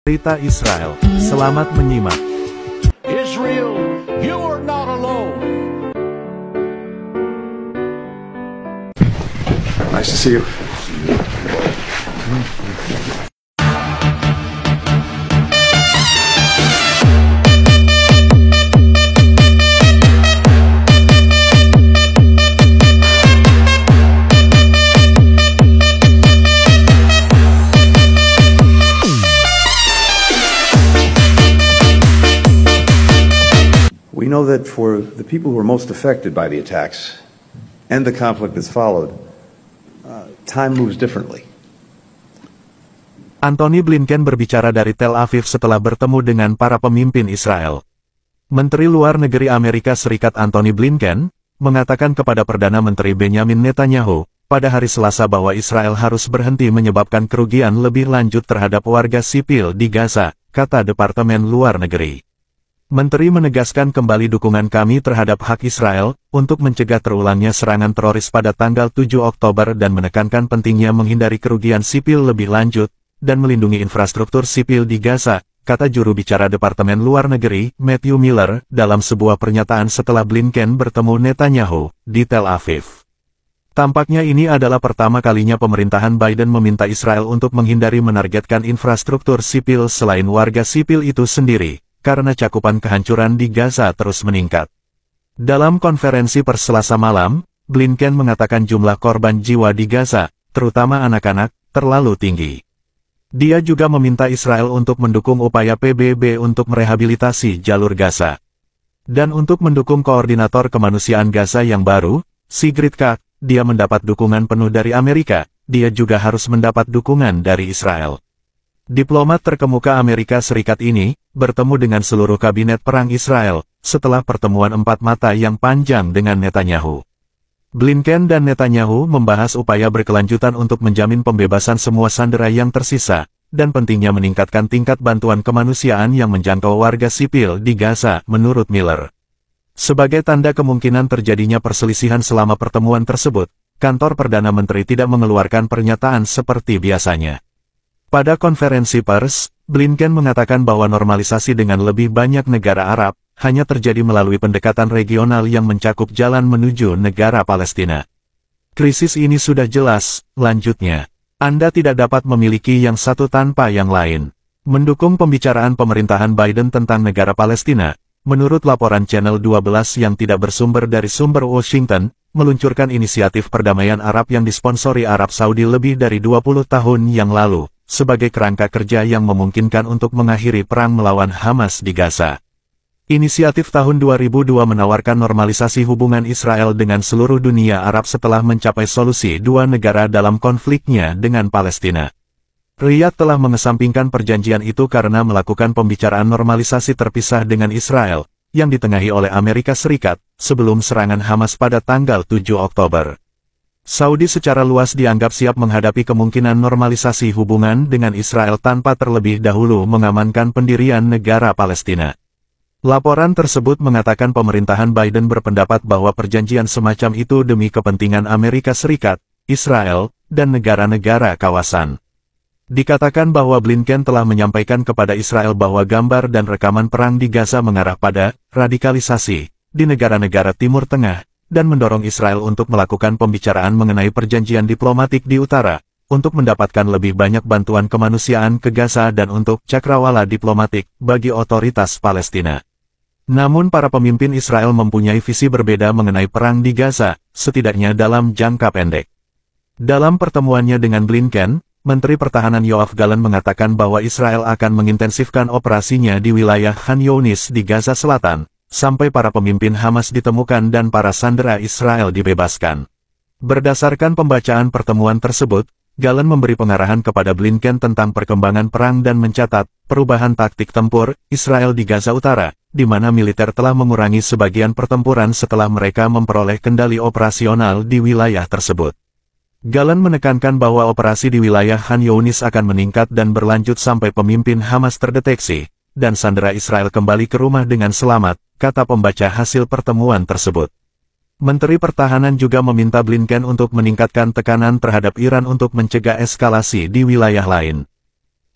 Berita Israel. Selamat menyimak. Israel, you are not alone. Nice to see you. We know that for the people who are most affected by the attacks and the conflict that's followed, time moves differently. Antony Blinken berbicara dari Tel Aviv setelah bertemu dengan para pemimpin Israel. Menteri Luar Negeri Amerika Serikat Antony Blinken mengatakan kepada Perdana Menteri Benjamin Netanyahu pada hari Selasa bahwa Israel harus berhenti menyebabkan kerugian lebih lanjut terhadap warga sipil di Gaza, kata Departemen Luar Negeri. Menteri menegaskan kembali dukungan kami terhadap hak Israel untuk mencegah terulangnya serangan teroris pada tanggal 7 Oktober dan menekankan pentingnya menghindari kerugian sipil lebih lanjut dan melindungi infrastruktur sipil di Gaza, kata juru bicara Departemen Luar Negeri, Matthew Miller, dalam sebuah pernyataan setelah Blinken bertemu Netanyahu di Tel Aviv. Tampaknya ini adalah pertama kalinya pemerintahan Biden meminta Israel untuk menghindari menargetkan infrastruktur sipil selain warga sipil itu sendiri, karena cakupan kehancuran di Gaza terus meningkat. Dalam konferensi pers Selasa malam, Blinken mengatakan jumlah korban jiwa di Gaza, terutama anak-anak, terlalu tinggi. Dia juga meminta Israel untuk mendukung upaya PBB untuk merehabilitasi jalur Gaza. Dan untuk mendukung koordinator kemanusiaan Gaza yang baru, Sigrid Kaag, dia mendapat dukungan penuh dari Amerika, dia juga harus mendapat dukungan dari Israel. Diplomat terkemuka Amerika Serikat ini bertemu dengan seluruh kabinet perang Israel setelah pertemuan empat mata yang panjang dengan Netanyahu. Blinken dan Netanyahu membahas upaya berkelanjutan untuk menjamin pembebasan semua sandera yang tersisa dan pentingnya meningkatkan tingkat bantuan kemanusiaan yang menjangkau warga sipil di Gaza, menurut Miller. Sebagai tanda kemungkinan terjadinya perselisihan selama pertemuan tersebut, kantor Perdana Menteri tidak mengeluarkan pernyataan seperti biasanya. Pada konferensi pers, Blinken mengatakan bahwa normalisasi dengan lebih banyak negara Arab hanya terjadi melalui pendekatan regional yang mencakup jalan menuju negara Palestina. Krisis ini sudah jelas, lanjutnya. Anda tidak dapat memiliki yang satu tanpa yang lain. Mendukung pembicaraan pemerintahan Biden tentang negara Palestina, menurut laporan Channel 12 yang tidak bersumber dari sumber Washington, meluncurkan inisiatif perdamaian Arab yang disponsori Arab Saudi lebih dari 20 tahun yang lalu, sebagai kerangka kerja yang memungkinkan untuk mengakhiri perang melawan Hamas di Gaza. Inisiatif tahun 2002 menawarkan normalisasi hubungan Israel dengan seluruh dunia Arab setelah mencapai solusi dua negara dalam konfliknya dengan Palestina. Riyadh telah mengesampingkan perjanjian itu karena melakukan pembicaraan normalisasi terpisah dengan Israel, yang ditengahi oleh Amerika Serikat, sebelum serangan Hamas pada tanggal 7 Oktober. Saudi secara luas dianggap siap menghadapi kemungkinan normalisasi hubungan dengan Israel tanpa terlebih dahulu mengamankan pendirian negara Palestina. Laporan tersebut mengatakan pemerintahan Biden berpendapat bahwa perjanjian semacam itu demi kepentingan Amerika Serikat, Israel, dan negara-negara kawasan. Dikatakan bahwa Blinken telah menyampaikan kepada Israel bahwa gambar dan rekaman perang di Gaza mengarah pada radikalisasi di negara-negara Timur Tengah, dan mendorong Israel untuk melakukan pembicaraan mengenai perjanjian diplomatik di utara, untuk mendapatkan lebih banyak bantuan kemanusiaan ke Gaza dan untuk cakrawala diplomatik bagi otoritas Palestina. Namun para pemimpin Israel mempunyai visi berbeda mengenai perang di Gaza, setidaknya dalam jangka pendek. Dalam pertemuannya dengan Blinken, Menteri Pertahanan Yoav Gallant mengatakan bahwa Israel akan mengintensifkan operasinya di wilayah Khan Younis di Gaza Selatan, sampai para pemimpin Hamas ditemukan dan para sandera Israel dibebaskan. Berdasarkan pembacaan pertemuan tersebut, Gallant memberi pengarahan kepada Blinken tentang perkembangan perang dan mencatat perubahan taktik tempur Israel di Gaza Utara, di mana militer telah mengurangi sebagian pertempuran setelah mereka memperoleh kendali operasional di wilayah tersebut. Gallant menekankan bahwa operasi di wilayah Khan Younis akan meningkat dan berlanjut sampai pemimpin Hamas terdeteksi, dan sandera Israel kembali ke rumah dengan selamat, kata pembaca hasil pertemuan tersebut. Menteri Pertahanan juga meminta Blinken untuk meningkatkan tekanan terhadap Iran untuk mencegah eskalasi di wilayah lain.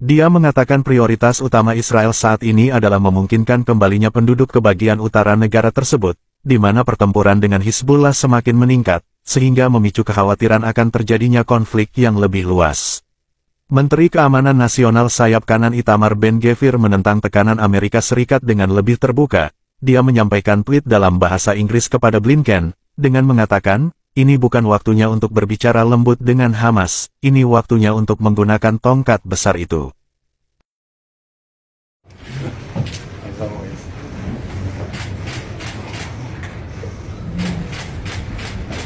Dia mengatakan prioritas utama Israel saat ini adalah memungkinkan kembalinya penduduk ke bagian utara negara tersebut, di mana pertempuran dengan Hizbullah semakin meningkat, sehingga memicu kekhawatiran akan terjadinya konflik yang lebih luas. Menteri Keamanan Nasional sayap kanan Itamar Ben-Gvir menentang tekanan Amerika Serikat dengan lebih terbuka. Dia menyampaikan tweet dalam bahasa Inggris kepada Blinken, dengan mengatakan, "Ini bukan waktunya untuk berbicara lembut dengan Hamas, ini waktunya untuk menggunakan tongkat besar itu."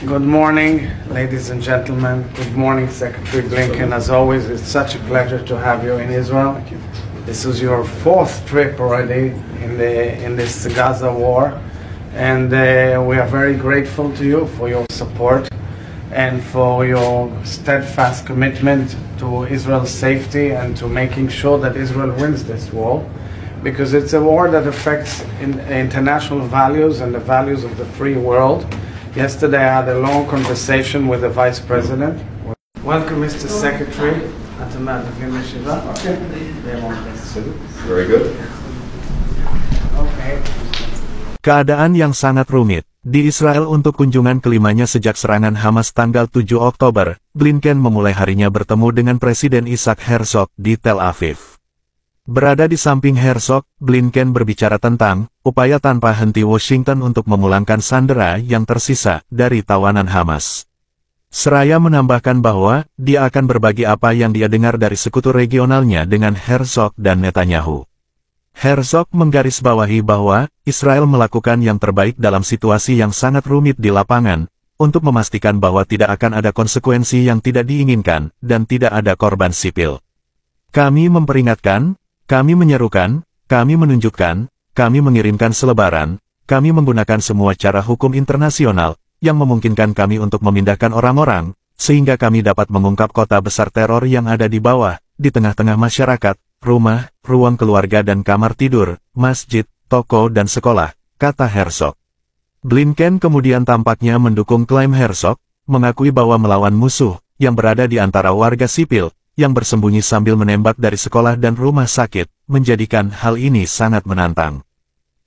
Good morning, ladies and gentlemen. Good morning, Secretary Blinken. As always, it's such a pleasure to have you in Israel. This is your fourth trip already in this Gaza war, and we are very grateful to you for your support and for your steadfast commitment to Israel's safety and to making sure that Israel wins this war, because it's a war that affects international values and the values of the free world. Yesterday I had a long conversation with the Vice President. Welcome, Mr. Secretary. Okay. Very good. Okay. Keadaan yang sangat rumit di Israel untuk kunjungan kelimanya sejak serangan Hamas tanggal 7 Oktober, Blinken memulai harinya bertemu dengan Presiden Isaac Herzog di Tel Aviv. Berada di samping Herzog, Blinken berbicara tentang upaya tanpa henti Washington untuk memulangkan sandera yang tersisa dari tawanan Hamas. Seraya menambahkan bahwa dia akan berbagi apa yang dia dengar dari sekutu regionalnya dengan Herzog dan Netanyahu. Herzog menggarisbawahi bahwa Israel melakukan yang terbaik dalam situasi yang sangat rumit di lapangan, untuk memastikan bahwa tidak akan ada konsekuensi yang tidak diinginkan dan tidak ada korban sipil. Kami memperingatkan, kami menyerukan, kami menunjukkan, kami mengirimkan selebaran, kami menggunakan semua cara hukum internasional, yang memungkinkan kami untuk memindahkan orang-orang, sehingga kami dapat mengungkap kota besar teror yang ada di bawah, di tengah-tengah masyarakat, rumah, ruang keluarga dan kamar tidur, masjid, toko dan sekolah, kata Herzog. Blinken kemudian tampaknya mendukung klaim Herzog, mengakui bahwa melawan musuh, yang berada di antara warga sipil, yang bersembunyi sambil menembak dari sekolah dan rumah sakit, menjadikan hal ini sangat menantang.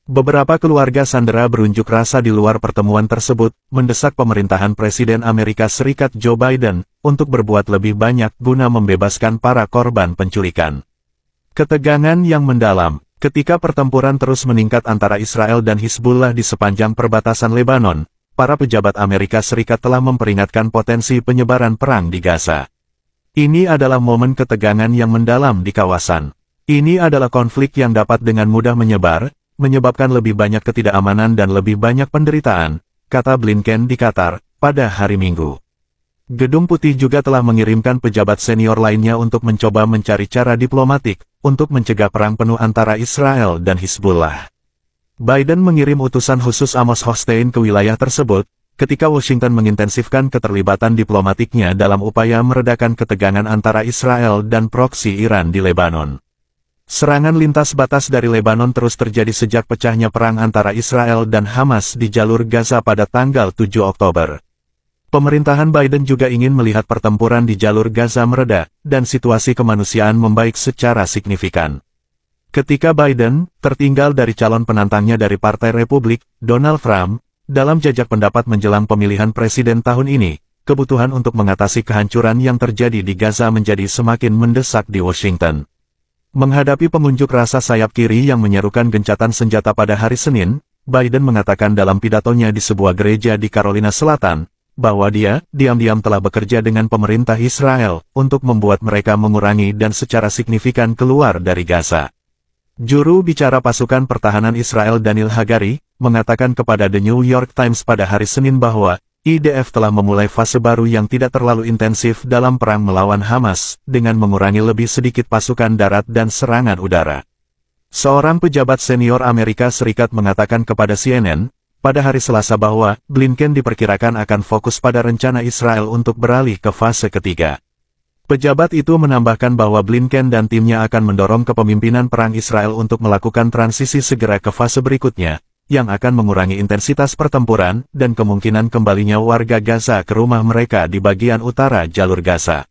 Beberapa keluarga sandera berunjuk rasa di luar pertemuan tersebut, mendesak pemerintahan Presiden Amerika Serikat Joe Biden, untuk berbuat lebih banyak guna membebaskan para korban penculikan. Ketegangan yang mendalam, ketika pertempuran terus meningkat antara Israel dan Hizbullah di sepanjang perbatasan Lebanon, para pejabat Amerika Serikat telah memperingatkan potensi penyebaran perang di Gaza. Ini adalah momen ketegangan yang mendalam di kawasan. Ini adalah konflik yang dapat dengan mudah menyebar, menyebabkan lebih banyak ketidakamanan dan lebih banyak penderitaan, kata Blinken di Qatar, pada hari Minggu. Gedung Putih juga telah mengirimkan pejabat senior lainnya untuk mencoba mencari cara diplomatik, untuk mencegah perang penuh antara Israel dan Hizbullah. Biden mengirim utusan khusus Amos Hochstein ke wilayah tersebut, ketika Washington mengintensifkan keterlibatan diplomatiknya dalam upaya meredakan ketegangan antara Israel dan proksi Iran di Lebanon. Serangan lintas batas dari Lebanon terus terjadi sejak pecahnya perang antara Israel dan Hamas di jalur Gaza pada tanggal 7 Oktober. Pemerintahan Biden juga ingin melihat pertempuran di jalur Gaza mereda, dan situasi kemanusiaan membaik secara signifikan. Ketika Biden tertinggal dari calon penantangnya dari Partai Republik, Donald Trump, dalam jajak pendapat menjelang pemilihan presiden tahun ini, kebutuhan untuk mengatasi kehancuran yang terjadi di Gaza menjadi semakin mendesak di Washington. Menghadapi pengunjuk rasa sayap kiri yang menyerukan gencatan senjata pada hari Senin, Biden mengatakan dalam pidatonya di sebuah gereja di Carolina Selatan, bahwa dia diam-diam telah bekerja dengan pemerintah Israel untuk membuat mereka mengurangi dan secara signifikan keluar dari Gaza. Juru bicara pasukan pertahanan Israel Daniel Hagari, mengatakan kepada The New York Times pada hari Senin bahwa IDF telah memulai fase baru yang tidak terlalu intensif dalam perang melawan Hamas, dengan mengurangi lebih sedikit pasukan darat dan serangan udara. Seorang pejabat senior Amerika Serikat mengatakan kepada CNN, pada hari Selasa bahwa Blinken diperkirakan akan fokus pada rencana Israel untuk beralih ke fase ketiga. Pejabat itu menambahkan bahwa Blinken dan timnya akan mendorong kepemimpinan perang Israel untuk melakukan transisi segera ke fase berikutnya, yang akan mengurangi intensitas pertempuran dan kemungkinan kembalinya warga Gaza ke rumah mereka di bagian utara jalur Gaza.